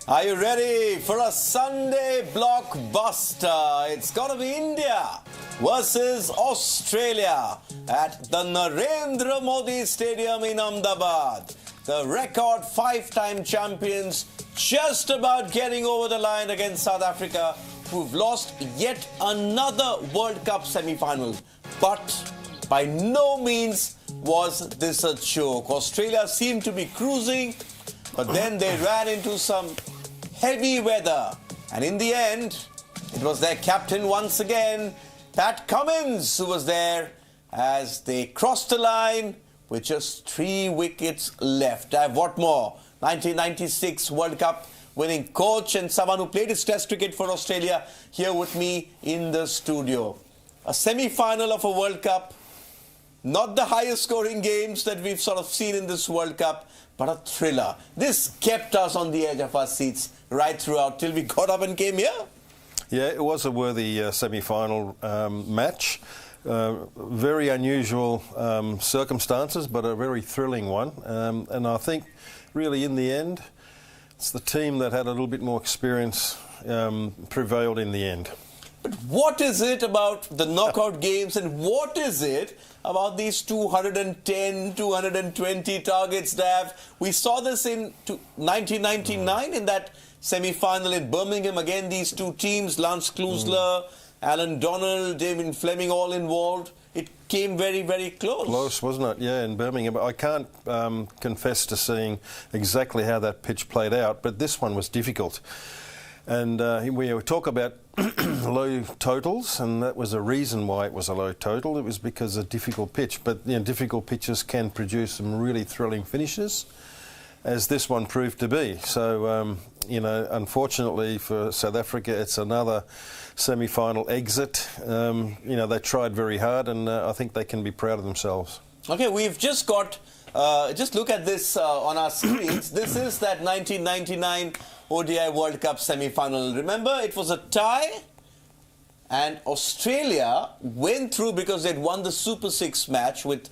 Are you ready for a Sunday blockbuster? It's going to be India versus Australia at the Narendra Modi Stadium in Ahmedabad. The record 5-time champions just about getting over the line against South Africa, who've lost yet another World Cup semi-final. But by no means was this a joke. Australia seemed to be cruising, but then they ran into some heavy weather. And in the end, it was their captain once again, Pat Cummins, who was there as they crossed the line with just 3 wickets left. I have what more? 1996 World Cup winning coach and someone who played his test cricket for Australia here with me in the studio. A semi-final of a World Cup, not the highest scoring games that we've sort of seen in this World Cup, but a thriller. This kept us on the edge of our seats right throughout till we got up and came here. Yeah, it was a worthy semi-final match. Very unusual circumstances, but a very thrilling one. And I think really in the end, it's the team that had a little bit more experience prevailed in the end. But what is it about the knockout games, and what is it about these 210, 220 targets, Dav? We saw this in 1999 in that semi-final in Birmingham. Again, these two teams, Lance Kluseler, Alan Donald, David Fleming, all involved. It came very, very close. Close, wasn't it? Yeah, in Birmingham. I can't confess to seeing exactly how that pitch played out, but this one was difficult. And we talk about low totals, and that was a reason why it was a low total. It was because of a difficult pitch. But difficult pitches can produce some really thrilling finishes, as this one proved to be. So, unfortunately for South Africa, it's another semi-final exit. They tried very hard, and I think they can be proud of themselves. Okay, we've just got, just look at this on our screens. This is that 1999 ODI World Cup semi-final. Remember, it was a tie, and Australia went through because they'd won the Super 6 match with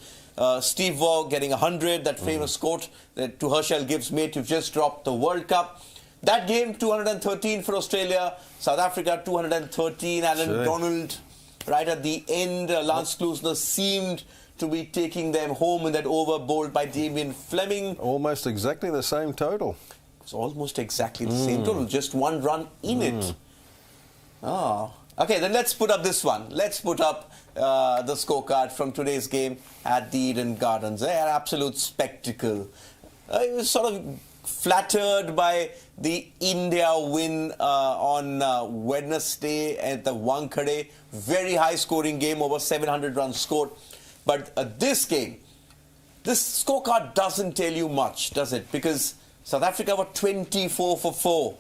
Steve Waugh getting 100, that famous quote that to Herschel Gibbs, mate, you've just dropped the World Cup. That game, 213 for Australia. South Africa, 213. Alan Donald, right at the end, Lance Kluseler seemed to be taking them home in that over bowled by Damien Fleming. Almost exactly the same total. It's almost exactly the same total, just one run in it. Oh. Okay, then let's put up this one. Let's put up the scorecard from today's game at the Eden Gardens. An absolute spectacle. I was sort of flattered by the India win on Wednesday at the Wankhede. Very high scoring game, over 700 runs scored. But this game, this scorecard doesn't tell you much, does it? Because South Africa were 24 for 4.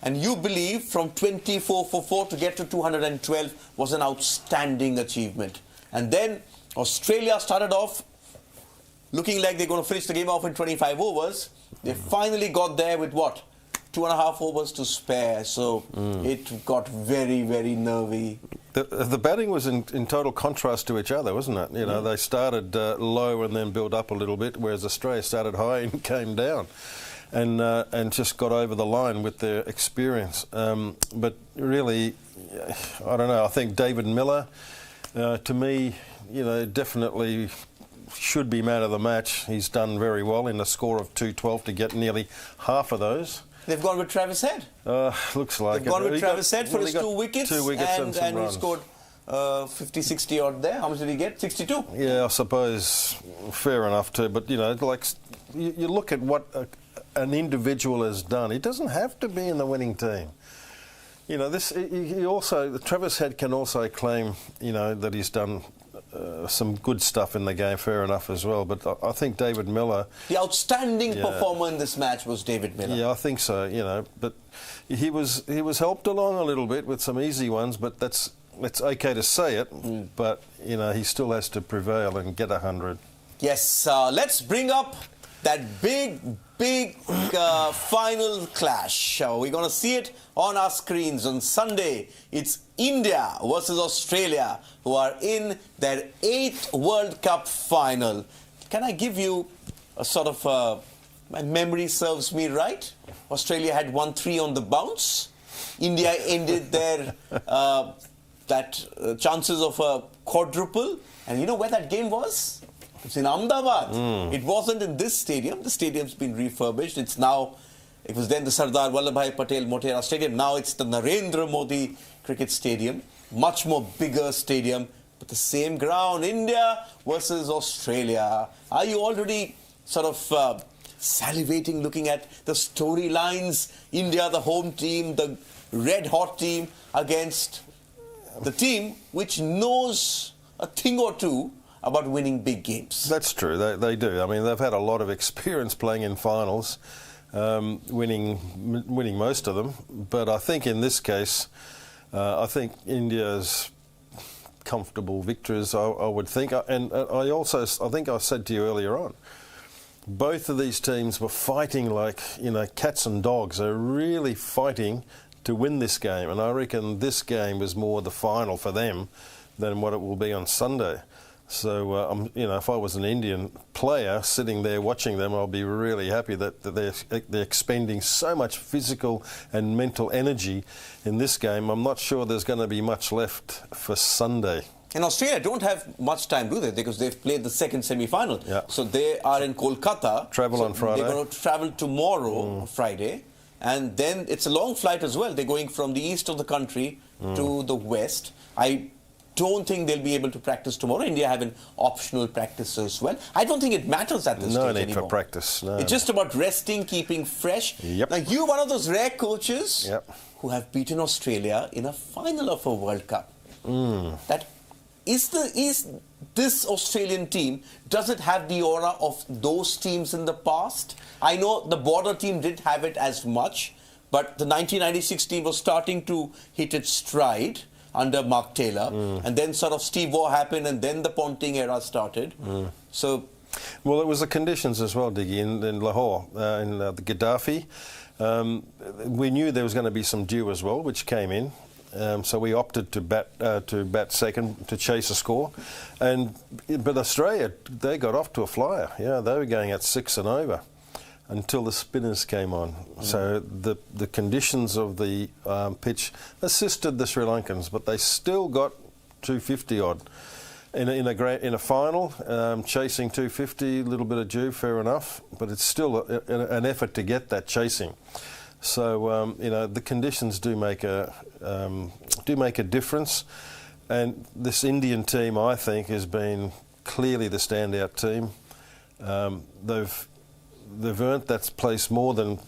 And you believe from 24 for 4 to get to 212 was an outstanding achievement. And then Australia started off looking like they're going to finish the game off in 25 overs. They finally got there with what? 2.5 overs to spare. So it got very, very nervy. The batting was in total contrast to each other, wasn't it? They started low and then built up a little bit, whereas Australia started high and came down, and just got over the line with their experience. But really, I don't know. I think David Miller, to me, definitely should be man of the match. He's done very well in a score of 212 to get nearly half of those. They've gone with Travis Head. Looks like They've gone with Travis Head for his 2 wickets. 2 wickets and he scored 50, 60 odd there. How much did he get? 62? Yeah, I suppose fair enough too. But, you look at what an individual has done. He doesn't have to be in the winning team. Travis Head can also claim, that he's done some good stuff in the game, fair enough as well. But I think David Miller... The outstanding performer in this match was David Miller. Yeah, I think so, But he was helped along a little bit with some easy ones, but it's okay to say it. But, he still has to prevail and get 100. Yes, let's bring up that big final clash. We're going to see it on our screens on Sunday. It's India versus Australia, who are in their 8th World Cup final. Can I give you a sort of, my memory serves me right? Australia had won 3 on the bounce. India ended their chances of a quadruple. And you know where that game was? It's in Ahmedabad. It wasn't in this stadium. The stadium's been refurbished. It was then the Sardar Vallabhbhai Patel Motera Stadium. Now it's the Narendra Modi Cricket Stadium. Much more bigger stadium, but the same ground. India versus Australia. Are you already sort of salivating looking at the storylines? India, the home team, the red-hot team against the team which knows a thing or two about winning big games. That's true. They do. I mean, they've had a lot of experience playing in finals, winning most of them. But I think in this case, I think India's comfortable victories, I would think. And I think I said to you earlier on, both of these teams were fighting like, cats and dogs. They're really fighting to win this game. And I reckon this game was more the final for them than what it will be on Sunday. So, if I was an Indian player sitting there watching them, I'll be really happy that they're expending so much physical and mental energy in this game. I'm not sure there's going to be much left for Sunday. And Australia don't have much time, do they? Because they've played the second semi-final. Yeah. So they are in Kolkata. Travel on Friday. They're going to travel tomorrow, Friday. And then it's a long flight as well. They're going from the east of the country to the west. I don't think they'll be able to practice tomorrow. India have an optional practice as well. I don't think it matters at this stage anymore. No need for practice, no. It's just about resting, keeping fresh. Yep. Now, you're one of those rare coaches Yep. who have beaten Australia in a final of a World Cup. Is this Australian team, does it have the aura of those teams in the past? I know the border team didn't have it as much, but the 1996 team was starting to hit its stride under Mark Taylor, and then sort of Steve Waugh happened, and then the Ponting era started. So, well, it was the conditions as well, Diggy, in Lahore, in the Gaddafi. We knew there was going to be some dew as well, which came in. So we opted to bat second to chase a score, but Australia, they got off to a flyer. Yeah, they were going at 6 and over until the spinners came on. So the conditions of the pitch assisted the Sri Lankans, but they still got 250 odd in a final, chasing 250. A little bit of dew, fair enough, but it's still an effort to get that chasing. So the conditions do make a difference, and this Indian team, I think, has been clearly the standout team. They've earned that place more than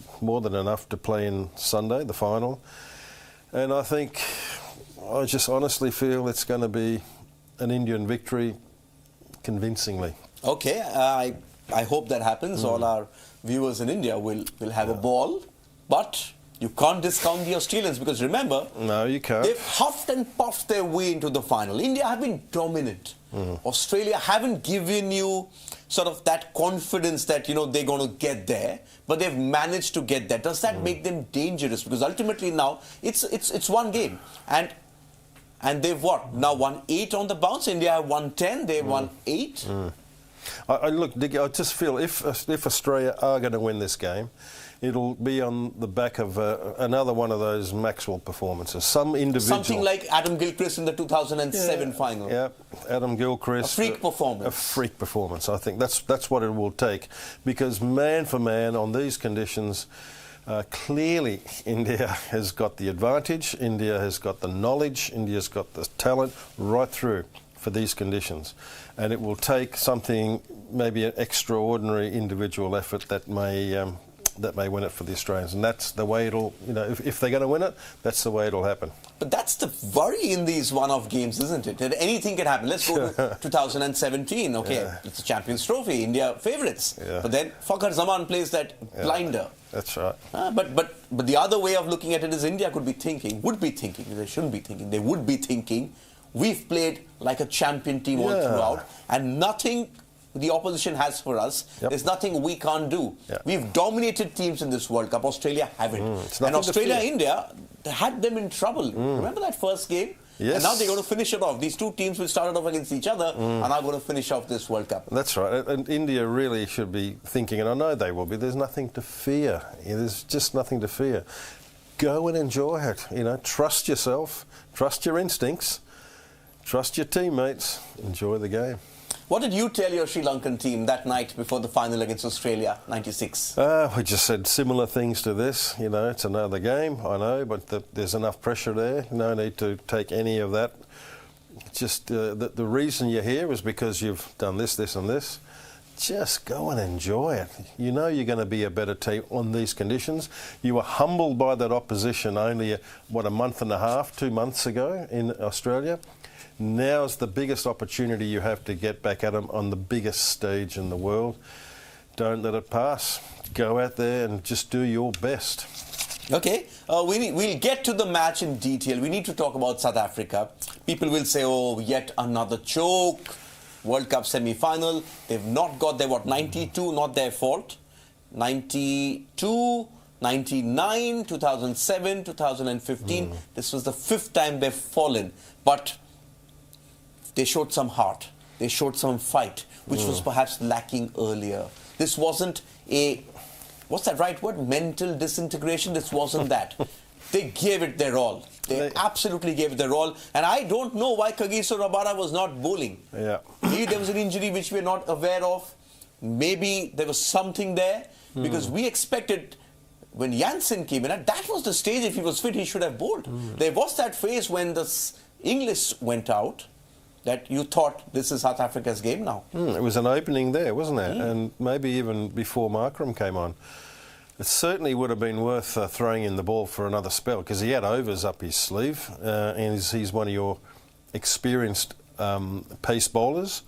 enough to play in Sunday, the final, and I just honestly feel it's going to be an Indian victory, convincingly. Okay, I hope that happens. All our viewers in India will have a ball. But you can't discount the Australians because remember, no, you can't. They've huffed and puffed their way into the final. India have been dominant. Australia haven't given you sort of that confidence that they're going to get there, but they've managed to get there. Does that make them dangerous? Because ultimately now it's one game, and they've now won 8 on the bounce. India have won 10. They've won 8. Look, Dick, I just feel if Australia are going to win this game, it'll be on the back of another one of those Maxwell performances. Some individual. Something like Adam Gilchrist in the 2007 final. Yeah, Adam Gilchrist. A freak performance. A freak performance. I think that's what it will take. Because man for man, on these conditions, clearly India has got the advantage. India has got the knowledge. India's got the talent right through for these conditions. And it will take something, maybe an extraordinary individual effort that may win it for the Australians, and that's the way it'll. If they're going to win it, that's the way it'll happen. But that's the worry in these one-off games, isn't it? That anything can happen. Let's go to 2017. Okay, it's a Champions Trophy, India favourites. Yeah. But then Fakhar Zaman plays that blinder. That's right. But the other way of looking at it is India would be thinking, they shouldn't be thinking, they would be thinking, we've played like a champion team all throughout, and nothing the opposition has for us. There's nothing we can't do. We've dominated teams in this World Cup. Australia haven't. And Australia, India had them in trouble. Remember that first game? Yes. And now they're going to finish it off. These two teams which started off against each other are now going to finish off this World Cup. That's right. And India really should be thinking, and I know they will be, there's nothing to fear. There's just nothing to fear. Go and enjoy it. Trust yourself, trust your instincts, trust your teammates, enjoy the game. What did you tell your Sri Lankan team that night before the final against Australia, 96? We just said similar things to this. It's another game, I know, but there's enough pressure there. No need to take any of that. Just the reason you're here is because you've done this, this and this. Just go and enjoy it. You know you're going to be a better team on these conditions. You were humbled by that opposition only, a month and a half, 2 months ago in Australia. Now's the biggest opportunity you have to get back at them on the biggest stage in the world. Don't let it pass. Go out there and just do your best. Okay, we'll get to the match in detail. We need to talk about South Africa. People will say, oh, yet another choke. World Cup semi-final. They've not got their, 92, not their fault. 92, 99, 2007, 2015. This was the 5th time they've fallen. But they showed some heart. They showed some fight, which was perhaps lacking earlier. This wasn't a, what's that right word? Mental disintegration. This wasn't that. They gave it their all. They absolutely gave it their all. And I don't know why Kagiso Rabada was not bowling. Yeah. Maybe there was an injury which we're not aware of. Maybe there was something there. Because we expected, when Jansen came in, that was the stage, if he was fit, he should have bowled. There was that phase when the English went out, that you thought this is South Africa's game now. It was an opening there, wasn't it? And maybe even before Markram came on. It certainly would have been worth throwing in the ball for another spell, because he had overs up his sleeve, and he's one of your experienced pace bowlers.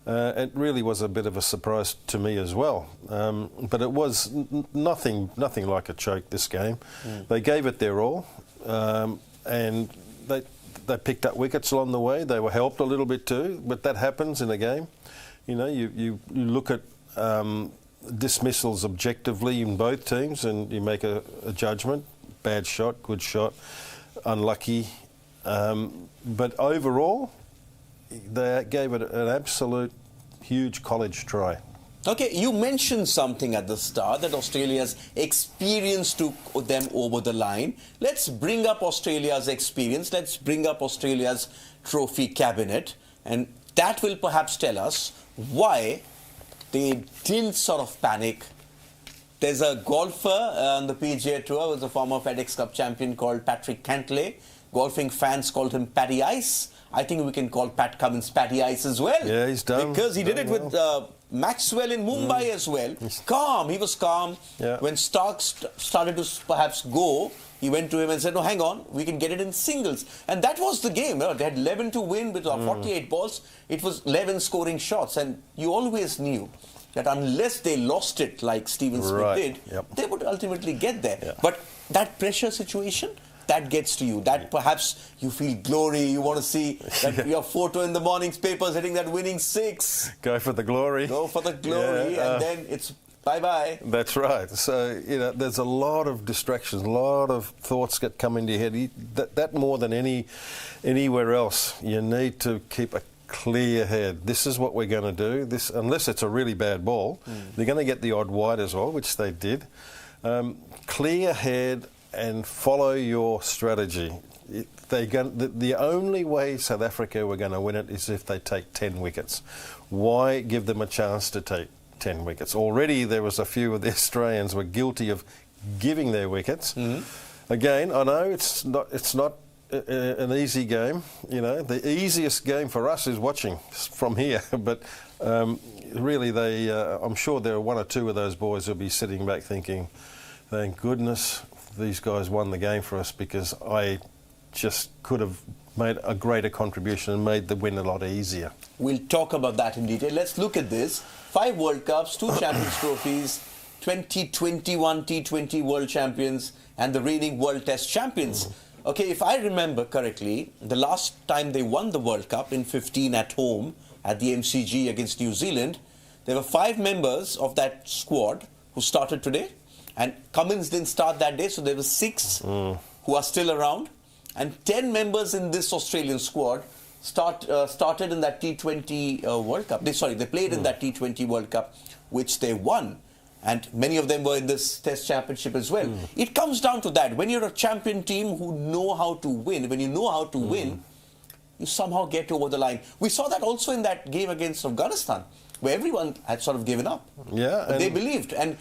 It really was a bit of a surprise to me as well. But it was nothing like a choke, this game. They gave it their all, and they picked up wickets along the way. They were helped a little bit too, but that happens in a game. You look at dismissals objectively in both teams, and you make a judgment. Bad shot, good shot, unlucky. But overall, they gave it an absolute huge college try. Okay, you mentioned something at the start, that Australia's experience took them over the line. Let's bring up Australia's experience. Let's bring up Australia's trophy cabinet. And that will perhaps tell us why they didn't sort of panic. There's a golfer on the PGA Tour, who's a former FedEx Cup champion, called Patrick Cantlay. Golfing fans called him Paddy Ice. I think we can call Pat Cummins Paddy Ice as well. Yeah, he's done. Because he did it with Maxwell in Mumbai as well. Calm, he was calm. Yeah. When Starks started to perhaps go, he went to him and said, no, hang on, we can get it in singles. And that was the game. They had 11 to win with 48 balls. It was 11 scoring shots. And you always knew that unless they lost it like Stephen Smith did, they would ultimately get there. Yeah. But that pressure situation, that gets to you. That perhaps you feel glory. You want to see that your photo in the morning's papers hitting that winning 6. Go for the glory. Go for the glory, and then it's bye-bye. That's right. So, there's a lot of distractions, a lot of thoughts that come into your head. That more than anywhere else, you need to keep a clear head. This is what we're going to do. This, unless it's a really bad ball, they're going to get the odd wide as well, which they did. Clear head and follow your strategy. The only way South Africa were going to win it is if they take 10 wickets. Why give them a chance to take 10 wickets? Already there was a few of the Australians were guilty of giving their wickets. Again, I know it's not an easy game. The easiest game for us is watching from here, but really I'm sure there are one or two of those boys who'll be sitting back thinking, thank goodness these guys won the game for us, because I just could have made a greater contribution and made the win a lot easier. We'll talk about that in detail. Let's look at this. 5 World Cups, 2 Champions Trophies, 2021 T20 World Champions, and the reigning World Test Champions. Okay, if I remember correctly, the last time they won the World Cup in 15 at home at the MCG against New Zealand, there were 5 members of that squad who started today. And Cummins didn't start that day, so there were 6 who are still around. and 10 members in this Australian squad started in that T20 World Cup. They played in that T20 World Cup, which they won. And many of them were in this Test Championship as well. It comes down to that. When you're a champion team who know how to win, when you know how to win, you somehow get over the line. We saw that also in that game against Afghanistan, where everyone had sort of given up. Yeah, but they believed. And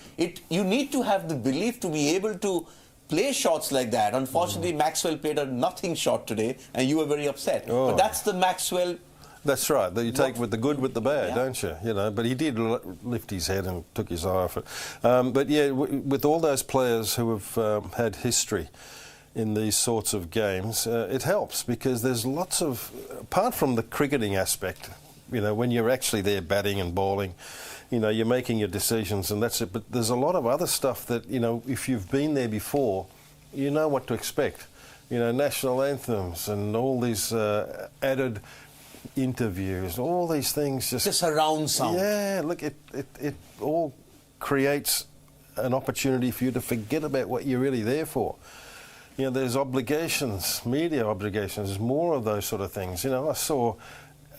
you need to have the belief to be able to play shots like that. Unfortunately, Maxwell played a nothing shot today, and you were very upset. Oh. But that's the Maxwell... That's right. You take with the good with the bad, don't you? You know, but he did lift his head and took his eye off it. But yeah, with all those players who have had history in these sorts of games, it helps because there's lots of, apart from the cricketing aspect, you know, when you're actually there batting and bowling, you know, you're making your decisions and that's it. But there's a lot of other stuff that, you know, if you've been there before, you know what to expect. You know, national anthems and all these added interviews, all these things just... The surround sound. Yeah, look, it all creates an opportunity for you to forget about what you're really there for. You know, there's obligations, media obligations, there's more of those sort of things. You know, I saw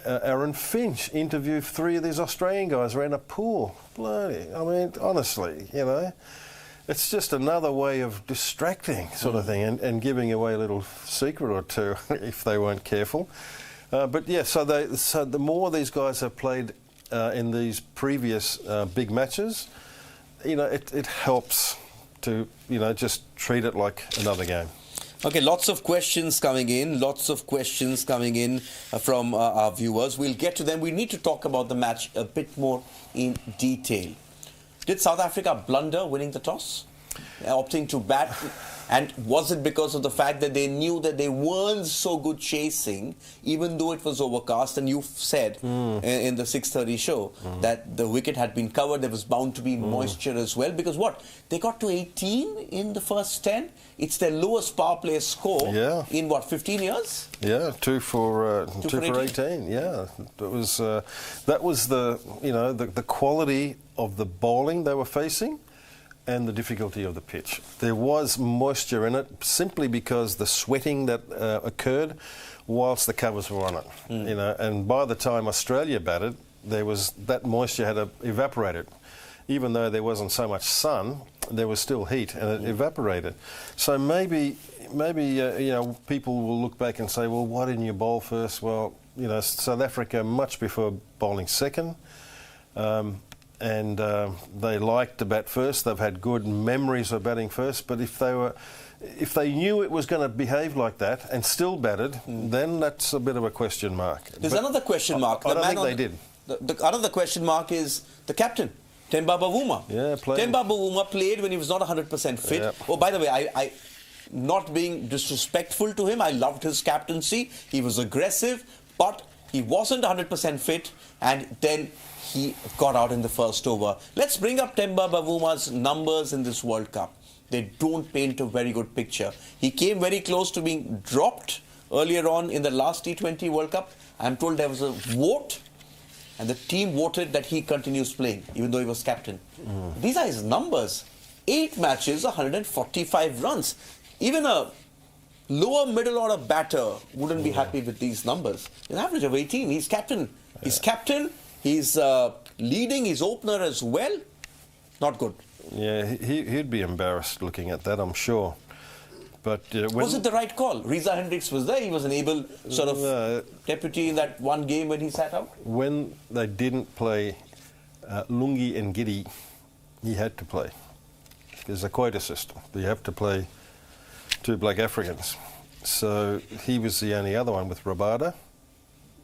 Aaron Finch interview 3 of these Australian guys around a pool. Bloody, I mean, honestly, you know, it's just another way of distracting sort of thing and giving away a little secret or two if they weren't careful. But yeah, so the more these guys have played in these previous big matches, you know, it helps to, you know, just treat it like another game. Okay, lots of questions coming in from our viewers. We'll get to them. We need to talk about the match a bit more in detail. Did South Africa blunder winning the toss, opting to bat? And was it because of the fact that they knew that they weren't so good chasing, even though it was overcast? And you said in the 6:30 show that the wicket had been covered. There was bound to be moisture as well. Because what? They got to 18 in the first 10. It's their lowest power play score in, what, 15 years? Yeah, 2 for 18. Yeah, that was the, you know, the quality of the bowling they were facing and the difficulty of the pitch. There was moisture in it simply because the sweating that occurred whilst the covers were on it. You know, and by the time Australia batted, there was that moisture had evaporated. Even though there wasn't so much sun, there was still heat, and it evaporated. So maybe you know, people will look back and say, well, why didn't you bowl first? Well, you know, South Africa much prefer bowling second. And they like to bat first. They've had good memories of batting first. But if they knew it was going to behave like that and still batted, then that's a bit of a question mark. There's another question mark. I don't think they did. Another question mark is the captain, Temba Bavuma. Yeah, played. Temba Bavuma played when he was not 100% fit. Yeah. Oh, by the way, I not being disrespectful to him, I loved his captaincy. He was aggressive, but he wasn't 100% fit, and then he got out in the first over. Let's bring up Temba Bavuma's numbers in this World Cup. They don't paint a very good picture. He came very close to being dropped earlier on in the last T20 World Cup. I'm told there was a vote, and the team voted that he continues playing, even though he was captain. These are his numbers. 8 matches, 145 runs. Even a lower middle order batter wouldn't be happy with these numbers. An average of 18. He's captain. He's captain. He's leading his opener as well. Not good. Yeah, he'd be embarrassed looking at that, I'm sure. But was it the right call? Reza Hendricks was there. He was an able sort of deputy in that one game when he sat out. When they didn't play Lungi and Giddy, he had to play. There's a quota system. You have to play 2 black Africans. So he was the only other one with Rabada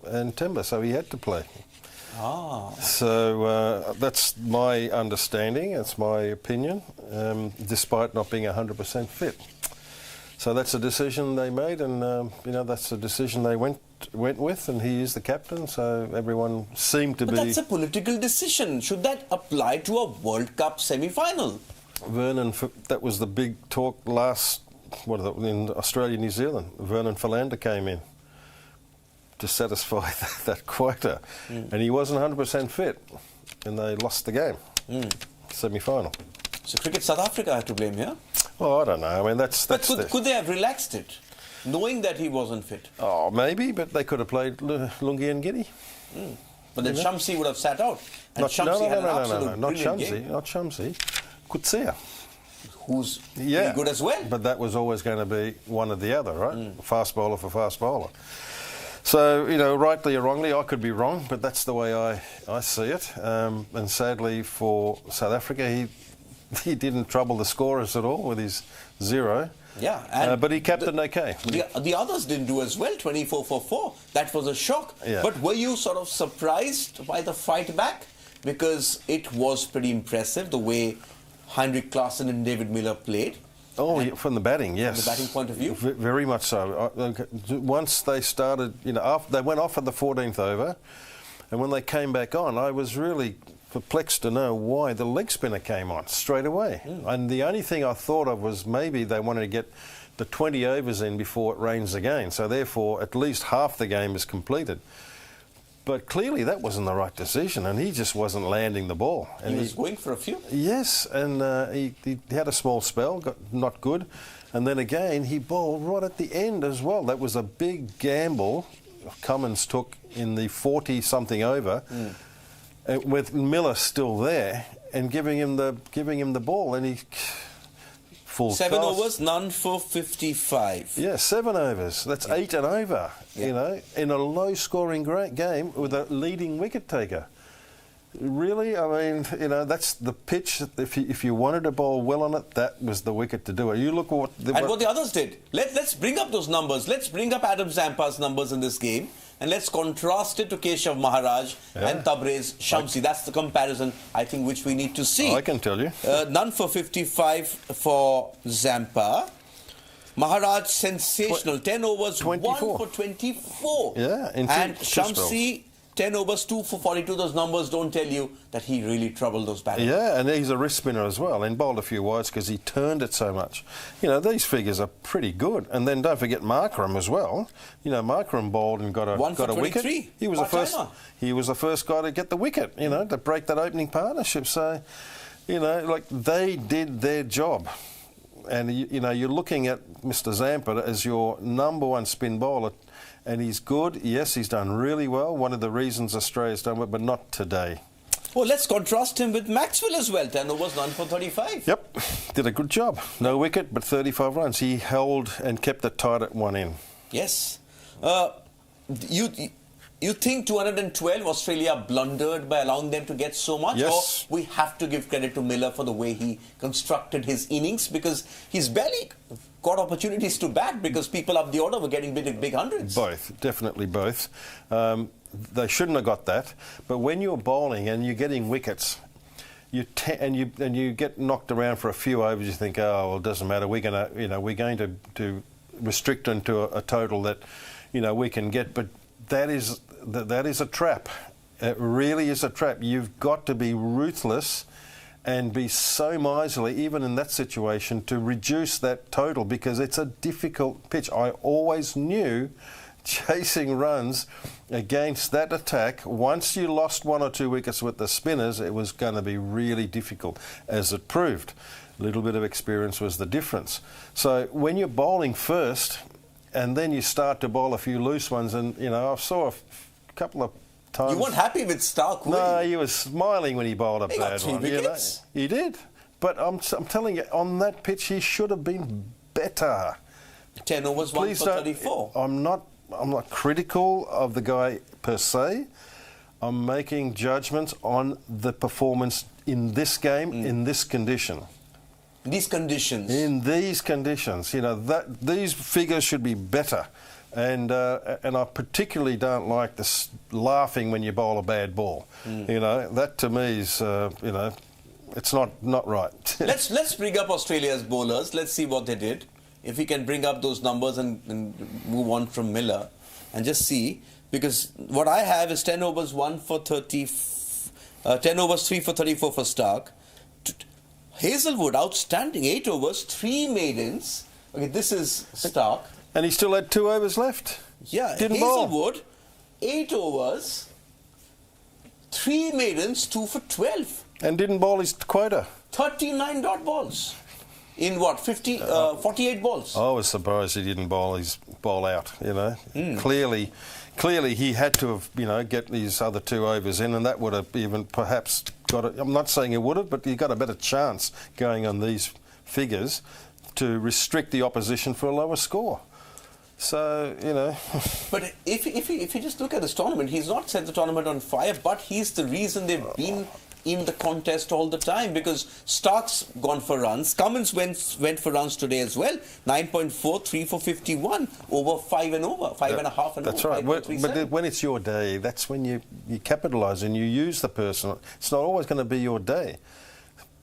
and Temba, so he had to play. So that's my understanding, that's my opinion, despite not being 100% fit. So that's a decision they made, and you know, that's a decision they went with, and he is the captain, so everyone seemed to be... But that's a political decision. Should that apply to a World Cup semi-final? Vernon, that was the big talk last, in Australia, New Zealand. Vernon Philander came in to satisfy that quota, and he wasn't 100% fit, and they lost the game, semi-final. So Cricket South Africa had to blame here? Well, I don't know. I mean, that's could they have relaxed it? knowing that he wasn't fit. Oh, maybe, but they could have played Lungi and Giddy. But then Shamsi would have sat out. And Shamsi had an absolute not brilliant Shamsi, game. not Shamsi. Kutsia. Who's pretty good as well. But that was always going to be one or the other, right? Fast bowler for fast bowler. So, you know, rightly or wrongly, I could be wrong, but that's the way I see it. And sadly for South Africa, he didn't trouble the scorers at all with his 0. Yeah, but he captained okay. The others didn't do as well, 24 for 4. That was a shock. Yeah. But were you sort of surprised by the fight back? Because it was pretty impressive, the way Heinrich Klaasen and David Miller played. Oh, from the batting, yes. From the batting point of view? Very much so. Once they started, you know, they went off at the 14th over, and when they came back on, I was really perplexed to know why the leg spinner came on straight away. And the only thing I thought of was maybe they wanted to get the 20 overs in before it rains again, so therefore at least half the game is completed. But clearly that wasn't the right decision, and he just wasn't landing the ball. And he was going for a few. Yes, and he had a small spell, got not good, and then again he bowled right at the end as well. That was a big gamble Cummins took in the 40-something over, with Miller still there, and giving him the ball, and he full 7 toss. overs, none for 55. Yeah, 7 overs. That's 8 and over. Yeah. You know, in a low-scoring game with a leading wicket taker. Really, I mean, you know, that's the pitch. If you wanted to bowl well on it, that was the wicket to do it. You look at what the others did. Let's bring up those numbers. Let's bring up Adam Zampa's numbers in this game, and let's contrast it to Keshav, Maharaj and Tabriz, Shamsi. That's the comparison, I think, which we need to see. I can tell you. None for 55 for Zampa. Maharaj, sensational. 10 overs, 24. 1 for 24. Yeah, and Shamsi, 10 overs, 2 for 42. Those numbers don't tell you that he really troubled those batters. Yeah, and he's a wrist spinner as well, and bowled a few wides because he turned it so much. You know, these figures are pretty good. And then don't forget Markram as well. You know, Markram bowled and got a wicket. He was the first guy to get the wicket, you know, to break that opening partnership. So, you know, like, they did their job. And, you know, you're looking at Mr. Zampa as your #1 spin bowler, and he's good. Yes, he's done really well. One of the reasons Australia's done well, but not today. Well, let's contrast him with Maxwell as well. 10 overs, none for 35. Yep, did a good job. No wicket, but 35 runs. He held and kept it tight at one end. Yes. You think 212 Australia blundered by allowing them to get so much? Yes. Or we have to give credit to Miller for the way he constructed his innings, because he's barely got opportunities to bat because people up the order were getting big hundreds. Both, definitely both. They shouldn't have got that. But when you're bowling and you're getting wickets, you get knocked around for a few overs, you think, oh, well, it doesn't matter. We're going to restrict them to a total that, you know, we can get. But that is a trap. It really is a trap. You've got to be ruthless and be so miserly, even in that situation, to reduce that total, because it's a difficult pitch. I always knew chasing runs against that attack, once you lost 1 or 2 wickets with the spinners, it was going to be really difficult, as it proved. A little bit of experience was the difference. So when you're bowling first, and then you start to bowl a few loose ones, and, you know, I saw a couple of times. You weren't happy with Stark, were you? No, he was smiling when he bowled a bad one. Wickets. You know? He did. But I'm telling you, on that pitch, he should have been better. 10 overs, 1 for 34. I'm not critical of the guy per se. I'm making judgments on the performance in this game, in this condition. These conditions. In these conditions, you know, these figures should be better. And I particularly don't like this laughing when you bowl a bad ball. You know, that to me is, you know, it's not right. Let's bring up Australia's bowlers. Let's see what they did. If we can bring up those numbers and move on from Miller and just see, because what I have is 10 overs, 1 for 30, 10 overs, 3 for 34 for Stark. Hazelwood, outstanding, 8 overs, 3 maidens. Okay, this is Stark. And he still had 2 overs left. Yeah, Didn't Hazelwood, bowl. 8 overs, 3 maidens, 2 for 12. And didn't bowl his quota. 39 dot balls. in what, 48 balls? I was surprised he didn't bowl his ball out, you know. Clearly he had to have, you know, get these other 2 overs in, and that would have even perhaps got it. I'm not saying he would have, but you got a better chance going on these figures to restrict the opposition for a lower score. So, you know. But if you just look at this tournament, he's not set the tournament on fire, but he's the reason they've been in the contest all the time, because Stark's gone for runs. Cummins went for runs today as well. 9.4, 3 for 51, over 5 and over, 5.5 and that's over. That's right. But when it's your day, that's when you capitalise and you use the person. It's not always going to be your day.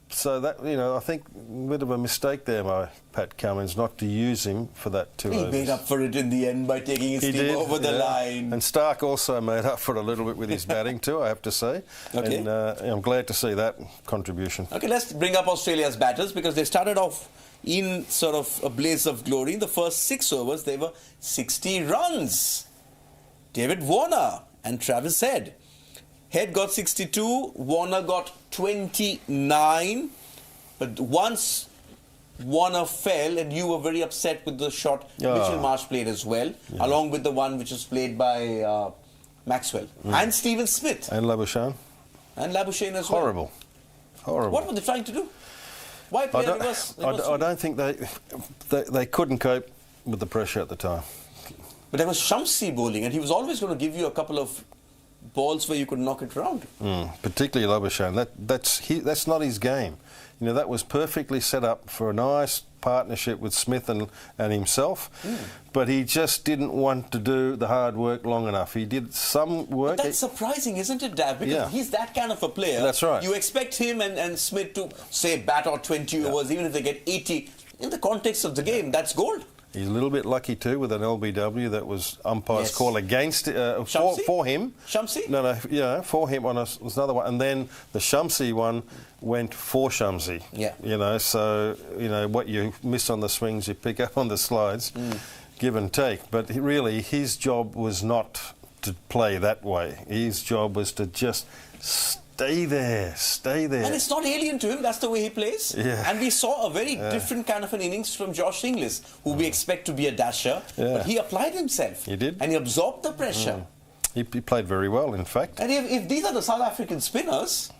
So that, you know, I think a bit of a mistake there by Pat Cummins not to use him for that 2 overs. He made up for it in the end by taking his team over the line. And Stark also made up for it a little bit with his batting too, I have to say. Okay. And I'm glad to see that contribution. Okay, let's bring up Australia's batters, because they started off in sort of a blaze of glory. In the first 6 overs, they were 60 runs. David Warner and Travis Head. Head got 62, Warner got 29. But once Warner fell, and you were very upset with the shot Mitchell Marsh played as well, along with the one which was played by Maxwell and Stephen Smith. And Labuschagne. And Labuschagne as well. Horrible. What were they trying to do? Why play reverse? I don't think they couldn't cope with the pressure at the time. But there was Shamsi bowling, and he was always going to give you a couple of balls where you could knock it round. Particularly Labuschagne. That's not his game. You know, that was perfectly set up for a nice partnership with Smith and himself, but he just didn't want to do the hard work long enough. He did some work. But that's surprising, isn't it, Dav? Because he's that kind of a player. That's right. You expect him and Smith to, say, bat out 20 overs, even if they get 80. In the context of the game, that's gold. He's a little bit lucky too with an LBW that was umpire's call against for him. Shamsi? No, for him was another one, and then the Shamsi one went for Shamsi. Yeah. You know, so you know what you miss on the swings, you pick up on the slides, give and take. But really, his job was not to play that way. His job was to just stay there. And it's not alien to him, that's the way he plays. Yeah. And we saw a very different kind of an innings from Josh Inglis, who we expect to be a dasher, but he applied himself. He did. And he absorbed the pressure. He played very well, in fact. And if these are the South African spinners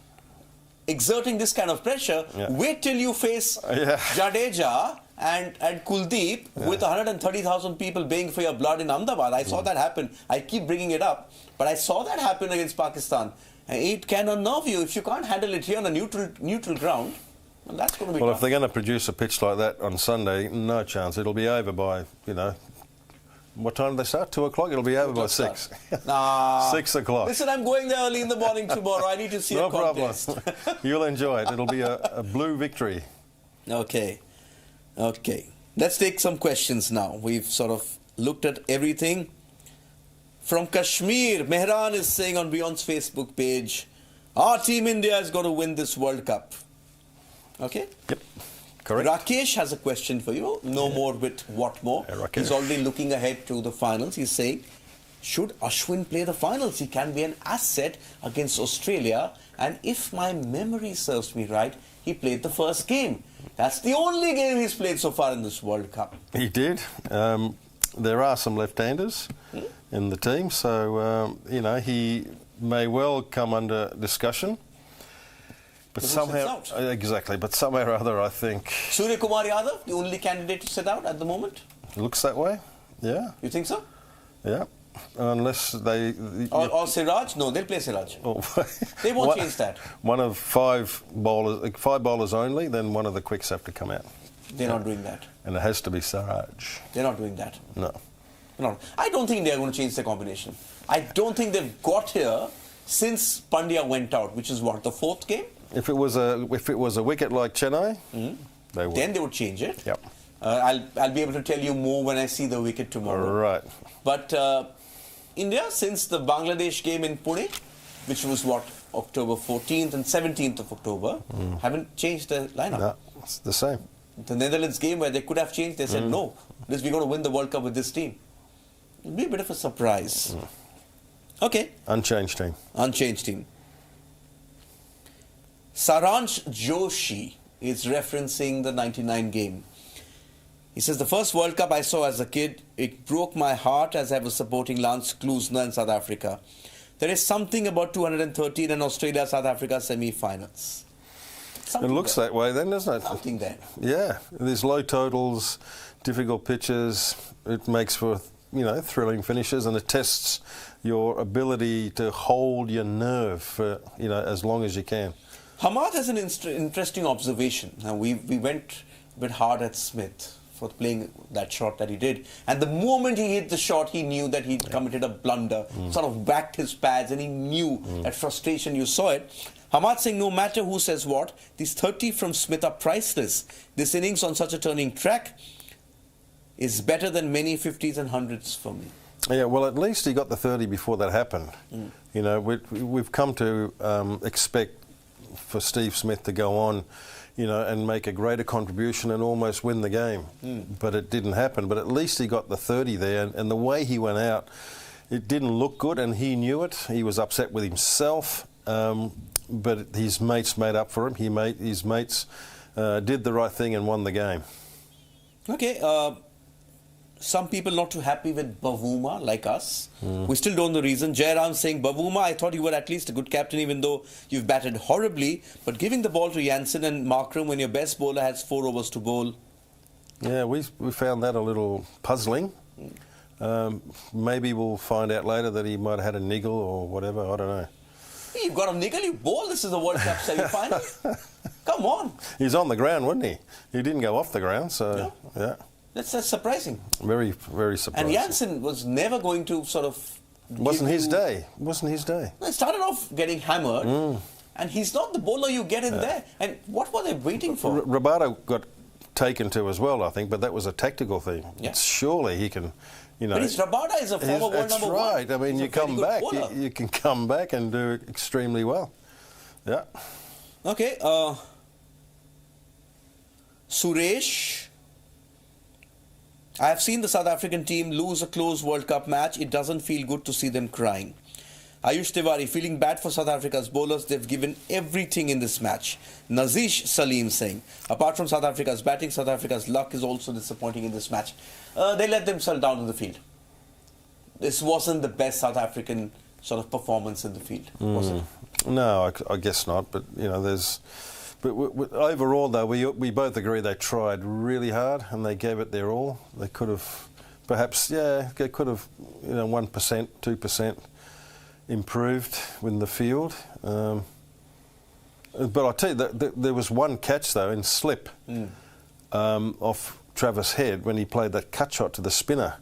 exerting this kind of pressure, wait till you face Jadeja and Kuldeep with 130,000 people baying for your blood in Ahmedabad. I saw that happen. I keep bringing it up, but I saw that happen against Pakistan. It can unnerve you if you can't handle it here on a neutral ground. Well, that's going to be tough. If they're going to produce a pitch like that on Sunday, no chance. It'll be over by, you know, what time do they start? 2 o'clock? It'll be over by 6. 6 o'clock. Listen, I'm going there early in the morning tomorrow. I need to see a contest. No problem. You'll enjoy it. It'll be a blue victory. Okay. Let's take some questions now. We've sort of looked at everything. From Kashmir, Mehran is saying on Beyond's Facebook page, our Team India is going to win this World Cup. Okay? Yep. Correct. Rakesh has a question for you. No more with what more. He's already looking ahead to the finals. He's saying, should Ashwin play the finals? He can be an asset against Australia. And if my memory serves me right, he played the first game. That's the only game he's played so far in this World Cup. He did. There are some left-handers in the team, so you know, he may well come under discussion. But somehow, but somewhere or other, I think. Surya Kumar Yadav, the only candidate to sit out at the moment. It looks that way. Yeah. You think so? Yeah. Unless they. Or Siraj? No, they'll play Siraj. They won't change that. One of 5 bowlers only. Then one of the quicks have to come out. They're not doing that. And it has to be Siraj. They're not doing that. No. I don't think they're going to change the combination. I don't think they've got here since Pandya went out, which is what, the 4th game? If it was a wicket like Chennai, they would. Then they would change it. Yep. I'll be able to tell you more when I see the wicket tomorrow. Right. But India, since the Bangladesh game in Pune, which was what, October 14th and 17th of October, haven't changed the lineup. No, it's the same. The Netherlands game where they could have changed, they said no, we're going to win the World Cup with this team. It'll be a bit of a surprise. Okay. Unchanged team. Unchanged team. Saransh Joshi is referencing the 99 game. He says, the first World Cup I saw as a kid, it broke my heart as I was supporting Lance Klusener in South Africa. There is something about 213 and Australia-South Africa semi-finals. It looks that way then, doesn't it? Something there. Yeah, there's low totals, difficult pitches. It makes for, thrilling finishes, and it tests your ability to hold your nerve for, as long as you can. Hamad has an interesting observation. Now, we went a bit hard at Smith for playing that shot that he did. And the moment he hit the shot, he knew that he'd committed a blunder, sort of whacked his pads, and he knew that frustration. You saw it. Hamad saying, no matter who says what, these 30 from Smith are priceless. This innings on such a turning track is better than many 50s and 100s for me. Yeah, well, at least he got the 30 before that happened. We've come to expect for Steve Smith to go on, and make a greater contribution and almost win the game. But it didn't happen. But at least he got the 30 there, and the way he went out, it didn't look good, and he knew it. He was upset with himself, but his mates made up for him. His mates did the right thing and won the game. Okay, some people not too happy with Bavuma, like us. We still don't know the reason. Jairam saying, Bavuma, I thought you were at least a good captain, even though you've batted horribly. But giving the ball to Jansen and Markram when your best bowler has 4 overs to bowl. Yeah, we found that a little puzzling. Maybe we'll find out later that he might have had a niggle or whatever, I don't know. You've got a niggle, you bowl. This is a World Cup semi-final. Come on. He's on the ground, wasn't he? He didn't go off the ground, so yeah. That's surprising. Very, very surprising. And Jansen was never going to sort of... Wasn't his day. It started off getting hammered, and he's not the bowler you get in there. And what were they waiting for? Roberto got taken to as well, I think, but that was a tactical thing. Yeah. Surely he can, But Rabada is a former world number 1. That's right. I mean, you come back, you can come back and do extremely well. Yeah. Okay. Suresh... I have seen the South African team lose a close World Cup match. It doesn't feel good to see them crying. Ayush Tiwari feeling bad for South Africa's bowlers. They've given everything in this match. Nazish Salim saying, apart from South Africa's batting, South Africa's luck is also disappointing in this match. They let themselves down in the field. This wasn't the best South African sort of performance in the field, was it? No, I guess not. But, there's... But overall, though, we both agree they tried really hard and they gave it their all. They could have, perhaps, they could have, 1%, 2% improved in the field. But I'll tell you, there was one catch, though, in slip off Travis Head when he played that cut shot to the spinner.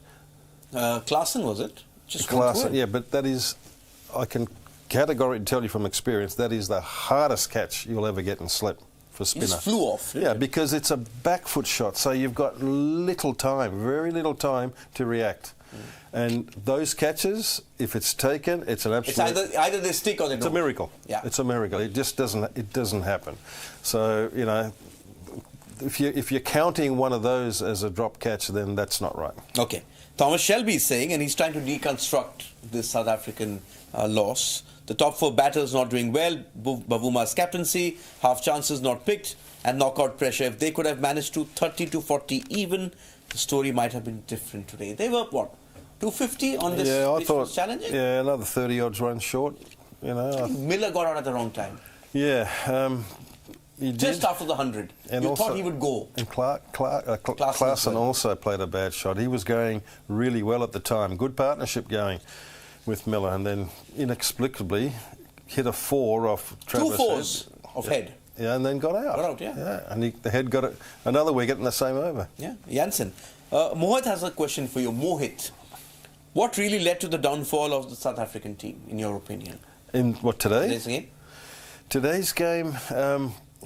Klaasen, was it? Just Klaasen, yeah, but that is, I can categorically tell you from experience, that is the hardest catch you'll ever get in slip for spinner. It just flew off. Yeah, because it's a back foot shot, so you've got little time, very little time to react. And those catches, if it's taken, it's an absolute... It's either they stick or they don't. It's a miracle. Yeah. It's a miracle. It just doesn't happen. So, if you're counting one of those as a drop catch, then that's not right. Okay. Thomas Shelby is saying, and he's trying to deconstruct this South African loss. The top 4 batters not doing well, Bavuma's captaincy, half chances not picked, and knockout pressure. If they could have managed to 30 to 40 even, the story might have been different today. They were, 250 on this pitch was challenging? Yeah, another 30 odds runs short. Miller got out at the wrong time. Yeah, he did. Just after the 100. And you also, thought he would go. And Klaasen also played a bad shot. He was going really well at the time. Good partnership going with Miller, and then inexplicably hit a 4 off Travis. 2 fours of Head. Yeah, and then got out. Yeah, and the Head got another wicket in the same over. Yeah, Jansen. Mohit has a question for you. Mohit, what really led to the downfall of the South African team, in your opinion? In what, today? Today's game? Today's game,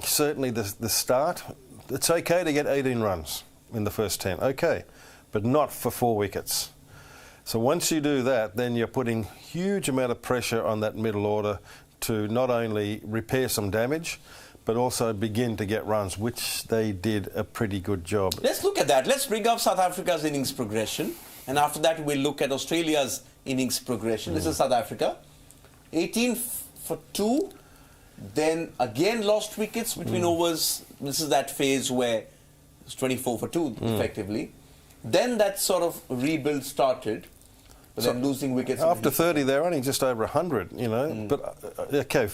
certainly the start. It's okay to get 18 runs in the first 10, okay, but not for 4 wickets. So once you do that, then you're putting huge amount of pressure on that middle order to not only repair some damage, but also begin to get runs, which they did a pretty good job. Let's look at that. Let's bring up South Africa's innings progression, and after that we'll look at Australia's innings progression. This is South Africa. 18 for 2, then again lost wickets between overs. This is that phase where it's 24 for 2 effectively. Then that sort of rebuild started, but then losing wickets. After 30, they're only just over 100, you know. But, okay,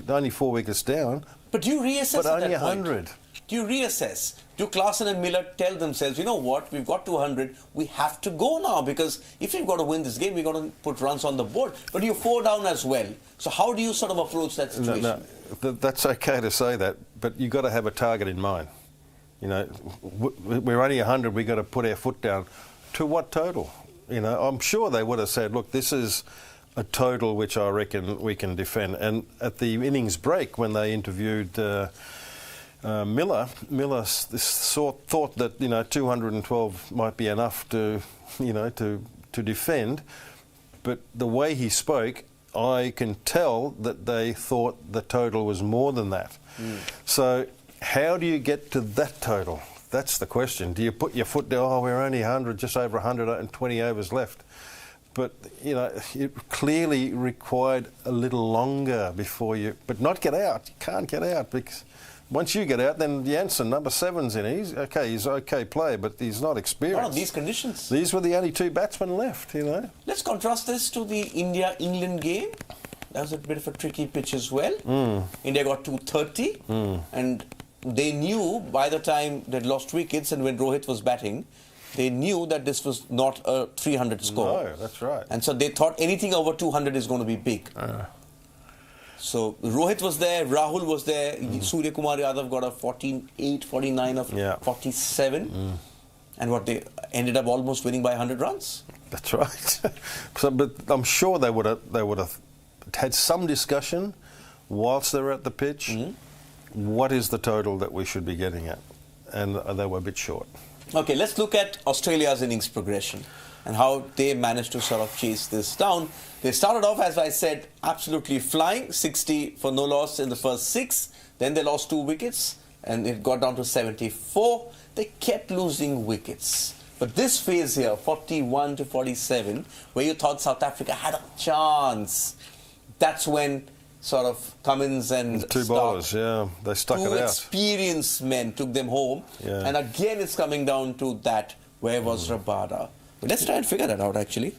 only 4 wickets down. But do you reassess But at only that point? 100. Do you reassess? Do Klaasen and Miller tell themselves, you know what, we've got 200, we have to go now, because if we've got to win this game, we've got to put runs on the board. But you're 4 down as well. So how do you sort of approach that situation? No, that's okay to say that, but you've got to have a target in mind. You know, we're only 100, we've got to put our foot down. To what total? You know, I'm sure they would have said, look, this is a total which I reckon we can defend. And at the innings break, when they interviewed Miller thought that, you know, 212 might be enough to, you know, to defend. But the way he spoke, I can tell that they thought the total was more than that. So how do you get to that total? That's the question. Do you put your foot down? Oh, we're only 100, just over 120 overs left. But, you know, it clearly required a little longer before you... But not get out. You can't get out, because once you get out, then Jansen, number 7's in. He's okay player, but he's not experienced. Not on these conditions. These were the only 2 batsmen left, you know. Let's contrast this to the India-England game. That was a bit of a tricky pitch as well. India got 230, and they knew by the time they'd lost wickets, and when Rohit was batting, they knew that this was not a 300 score. No, that's right. And so they thought anything over 200 is going to be big. So Rohit was there, Rahul was there, Surya Kumar Yadav got a 48, 49 of 47. And what, they ended up almost winning by 100 runs? That's right. But I'm sure they would have had some discussion whilst they were at the pitch. What is the total that we should be getting at? And they were a bit short. Okay, let's look at Australia's innings progression and how they managed to sort of chase this down. They started off, as I said, absolutely flying, 60 for no loss in the first 6. Then they lost 2 wickets and it got down to 74. They kept losing wickets. But this phase here, 41 to 47, where you thought South Africa had a chance, that's when sort of Cummins and the 2 bowlers, they stuck it out. 2 experienced men took them home. And again, it's coming down to that, where was Rabada? But let's try and figure that out, actually.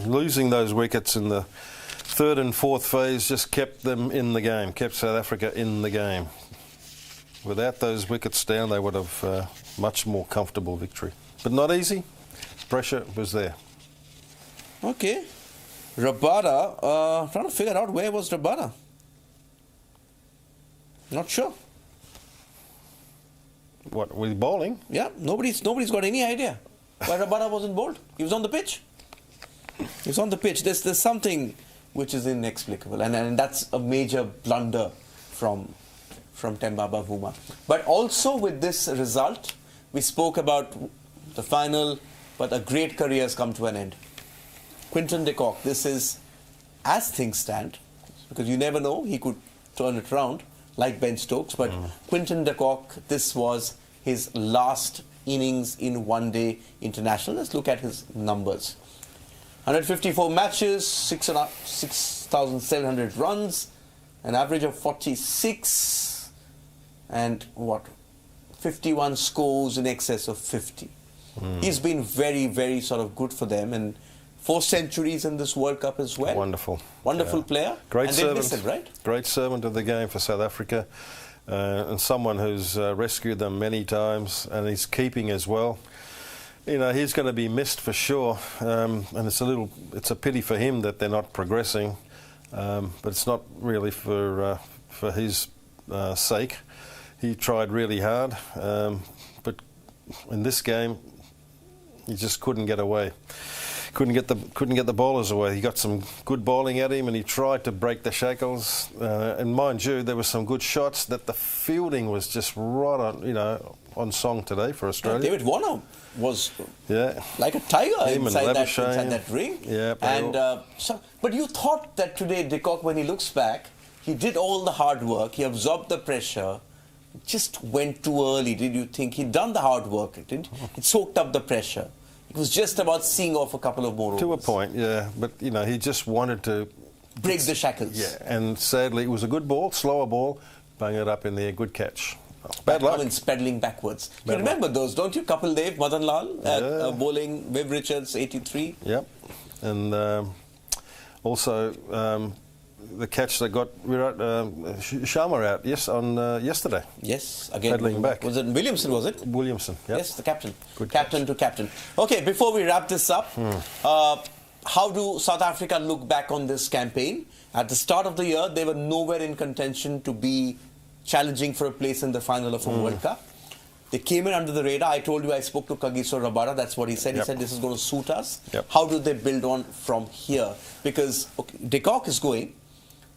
Losing those wickets in the 3rd and 4th phase just kept them in the game, kept South Africa in the game. Without those wickets down, they would have much more comfortable victory. But not easy. Pressure was there. Okay. Rabada, trying to figure out where was Rabada. Not sure. What, with bowling? Yeah, nobody's got any idea why Rabada wasn't bowled. He was on the pitch. He was on the pitch. There's something which is inexplicable, and that's a major blunder from Temba Bavuma. But also with this result, we spoke about the final, but a great career has come to an end. Quinton de Kock, this is, as things stand, because you never know, he could turn it around, like Ben Stokes, but Quinton de Kock, this was his last innings in one-day international. Let's look at his numbers. 154 matches, 6,700 runs, an average of 46, and 51 scores in excess of 50. He's been very, very sort of good for them, and 4 centuries in this World Cup as well. Wonderful. Wonderful player. Great and servant. They missed it, right? Great servant of the game for South Africa, and someone who's rescued them many times, and he's keeping as well. You know, he's going to be missed for sure, and it's a pity for him that they're not progressing, but it's not really for his sake. He tried really hard, but in this game, he just couldn't get away. Couldn't get the bowlers away. He got some good bowling at him, and he tried to break the shackles. And mind you, there were some good shots. That the fielding was just right on, on song today for Australia. David Warner was like a tiger inside that ring. Yeah, and but you thought that today, de Kock, when he looks back, he did all the hard work. He absorbed the pressure. Just went too early. Did you think he'd done the hard work? It soaked up the pressure. It was just about seeing off a couple of more overs. To a point, yeah. But, he just wanted to break the shackles. Yeah, and sadly, it was a good ball, slower ball, bung it up in there, good catch. Bad luck. Cummins pedaling backwards. You remember those, don't you? Kapil Dev, Madan Lal at bowling, Viv Richards, 83. Yep. And also the catch that got Sharma out yesterday. Yes, again. Pedaling back. Was it Williamson, was it? Williamson, yep. Yes, the captain. Good captain catch. to captain. Okay, before we wrap this up, how do South Africa look back on this campaign? At the start of the year, they were nowhere in contention to be challenging for a place in the final of a World Cup. They came in under the radar. I told you I spoke to Kagiso Rabada. That's what he said. Yep. He said this is going to suit us. Yep. How do they build on from here? Because de Kock is going,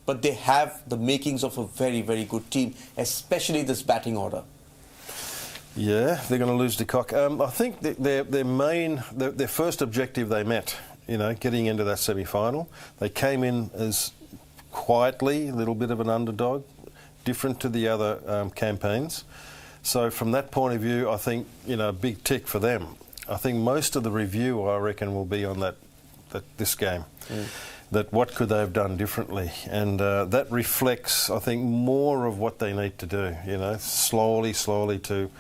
but they have the makings of a very, very good team, especially this batting order. Yeah, they're going to lose de Kock. I think their first objective they met, getting into that semi-final. They came in as quietly, a little bit of an underdog, different to the other campaigns. So from that point of view, I think, a big tick for them. I think most of the review, I reckon, will be on this game. That what could they have done differently? And that reflects, I think, more of what they need to do, slowly to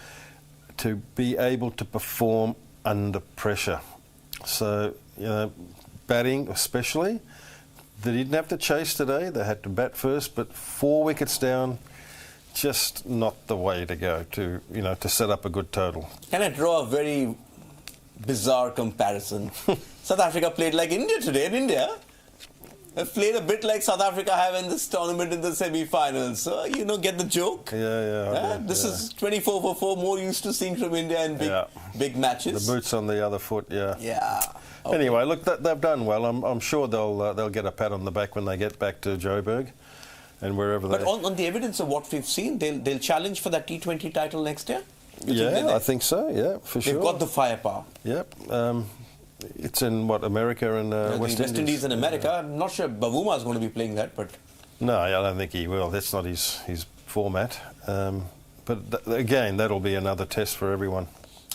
be able to perform under pressure. So, batting especially, they didn't have to chase today. They had to bat first, but 4 wickets down, just not the way to go to set up a good total. Can I draw a very bizarre comparison? South Africa played like India today. In India, have played a bit like South Africa have in this tournament in the semi-finals. So, get the joke? This is 24 for 4, more used to seeing from India in big matches. The boots on the other foot, Yeah. Okay. Anyway, look, they've done well. I'm sure they'll get a pat on the back when they get back to Joburg and wherever But on the evidence of what we've seen, they'll challenge for that T20 title next year? Yeah, I think so, for sure. They've got the firepower. Yep. It's in, America and West Indies and America. I'm not sure Bavuma is going to be playing that, but... No, I don't think he will. That's not his format. But again, that'll be another test for everyone.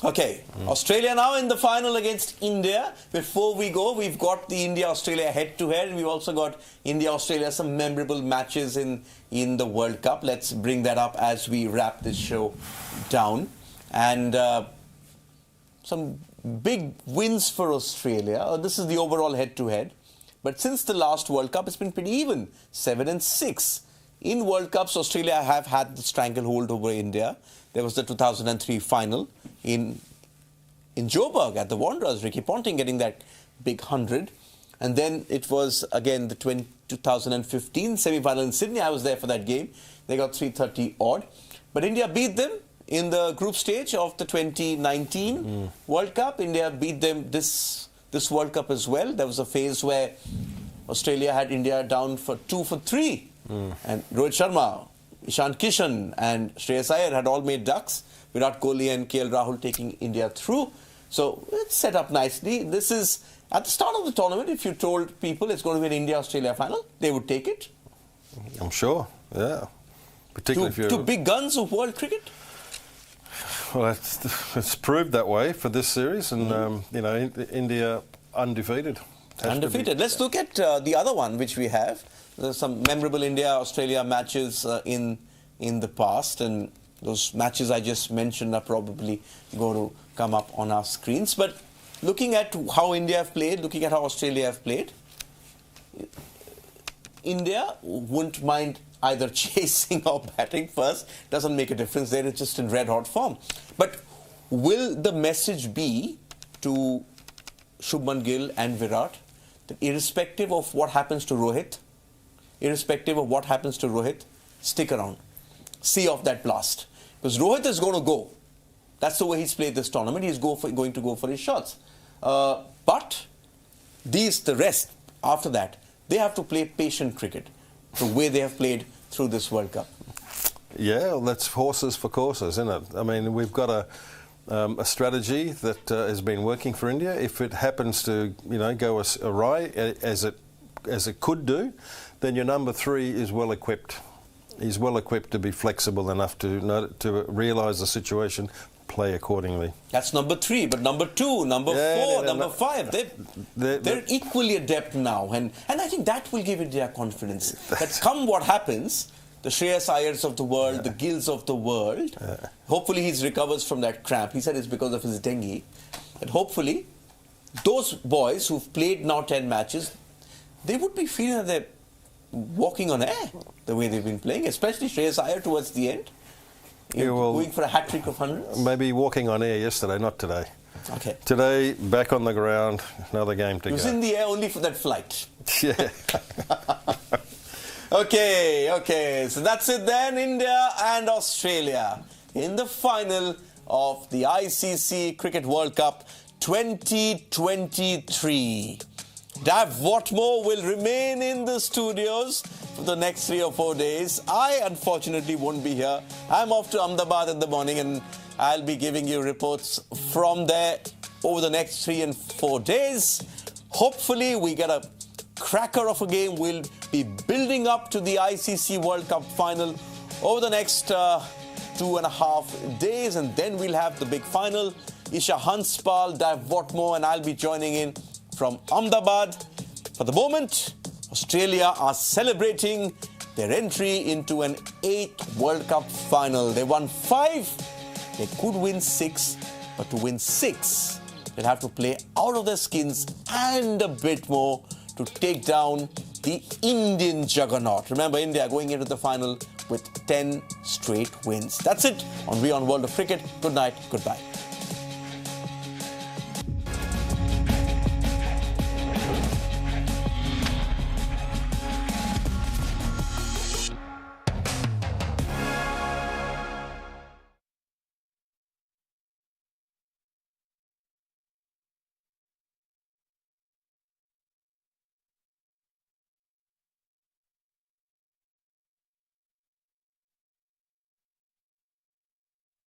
Okay, Australia now in the final against India. Before we go, we've got the India-Australia head-to-head. We've also got India-Australia, some memorable matches in the World Cup. Let's bring that up as we wrap this show down. And some big wins for Australia. This is the overall head-to-head. But since the last World Cup, it's been pretty even, 7-6. In World Cups, Australia have had the stranglehold over India. There was the 2003 final in Joburg at the Wanderers, Ricky Ponting getting that big 100. And then it was, again, the 2015 semi-final in Sydney. I was there for that game. They got 330 odd. But India beat them in the group stage of the 2019 World Cup. India beat them this World Cup as well. There was a phase where Australia had India down for 2 for 3. And Rohit Sharma, Ishan Kishan and Shreyas Iyer had all made ducks. Virat Kohli and KL Rahul taking India through. So it's set up nicely. This is, at the start of the tournament, if you told people it's going to be an India-Australia final, they would take it. I'm sure, yeah. Particularly if you're... Two big guns of world cricket? Well, it's proved that way for this series. And, India undefeated. Undefeated. Let's look at the other one which we have. There's some memorable India-Australia matches in the past, and those matches I just mentioned are probably going to come up on our screens. But looking at how India have played, looking at how Australia have played, India wouldn't mind either chasing or batting first. Doesn't make a difference. They're just in red-hot form. But will the message be to Shubman Gill and Virat that irrespective of what happens to Rohit, stick around. See off that blast. Because Rohit is going to go. That's the way he's played this tournament. He's going to go for his shots. But the rest, after that, they have to play patient cricket the way they have played through this World Cup. Yeah, well, that's horses for courses, isn't it? I mean, we've got a strategy that has been working for India. If it happens to, go awry as it could do, then your number 3 is well equipped. He's well equipped to be flexible enough to realise the situation, play accordingly. That's number 3, but number 2, number 4, number 5, they're equally adept now. And I think that will give India confidence. That come what happens, the Shreyas Iyers of the world, the Gills of the world, hopefully he recovers from that cramp. He said it's because of his dengue. And hopefully, those boys who've played now 10 matches, they would be feeling that they're walking on air the way they've been playing, especially Shreyas Iyer towards the end. Going for a hat-trick of hundreds? Maybe walking on air yesterday, not today. Okay. Today, back on the ground, another game to go. He was in the air only for that flight. Yeah. Okay. So that's it then. India and Australia in the final of the ICC Cricket World Cup 2023. Dav Watmore will remain in the studios for the next 3 or 4 days. I unfortunately won't be here. I'm off to Ahmedabad in the morning and I'll be giving you reports from there over the next 3 and 4 days. Hopefully we get a cracker of a game. We'll be building up to the ICC World Cup final over the next 2.5 days, and then we'll have the big final. Isha Hanspal, Dav Watmore, and I'll be joining in from Ahmedabad. For the moment, Australia are celebrating their entry into an 8th World Cup final. They won 5. They could win 6, but to win 6, they'll have to play out of their skins and a bit more to take down the Indian juggernaut. Remember, India going into the final with 10 straight wins. That's it on WION World of Cricket. Good night, goodbye.